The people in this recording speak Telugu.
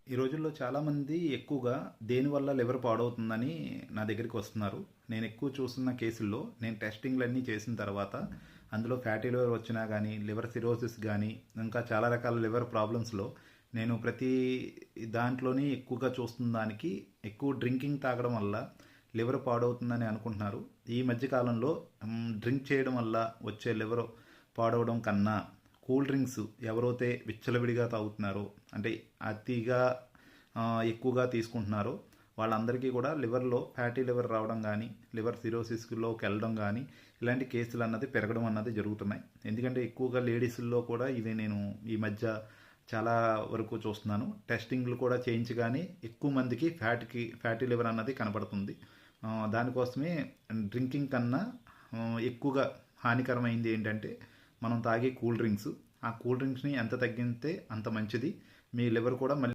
ఈ రోజుల్లో చాలామంది ఎక్కువగా దేనివల్ల లివర్ పాడవుతుందని నా దగ్గరికి వస్తున్నారు. నేను ఎక్కువ చూస్తున్న కేసుల్లో నేను టెస్టింగ్‌లన్నీ చేసిన తర్వాత అందులో ఫ్యాటీ లివర్ వచ్చినా గానీ, లివర్ సిరోసిస్ గానీ, ఇంకా చాలా రకాల లివర్ ప్రాబ్లమ్స్‌లో నేను ప్రతి దాంట్లోని ఎక్కువగా చూస్తున్న దానికి ఎక్కువ డ్రింకింగ్ తాగడం వల్ల లివర్ పాడవుతుందని అనుకుంటున్నారు. ఈ మధ్య కాలంలో డ్రింక్ చేయడం వల్ల వచ్చే లివర్ పాడవడం కన్నా కూల్ డ్రింక్స్ ఎవరైతే విచ్చలవిడిగా తాగుతున్నారో, అంటే అతిగా ఎక్కువగా తీసుకుంటున్నారో వాళ్ళందరికీ కూడా లివర్లో ఫ్యాటీ లివర్ రావడం కానీ, లివర్ సిరోసిస్లోకి వెళ్ళడం కానీ, ఇలాంటి కేసులు అన్నది పెరగడం అన్నది జరుగుతున్నాయి. ఎందుకంటే ఎక్కువగా లేడీస్లో కూడా ఇది నేను ఈ మధ్య చాలా వరకు చూస్తున్నాను. టెస్టింగ్లు కూడా చేయించగానే ఎక్కువ మందికి ఫ్యాటీ లివర్ అన్నది కనబడుతుంది. దానికోసమే డ్రింకింగ్ కన్నా ఎక్కువగా హానికరమైంది ఏంటంటే మనం తాగే కూల్ డ్రింక్స్. ఆ కూల్ డ్రింక్స్ని ఎంత తగ్గితే అంత మంచిది. మీ లివర్ కూడా మళ్ళీ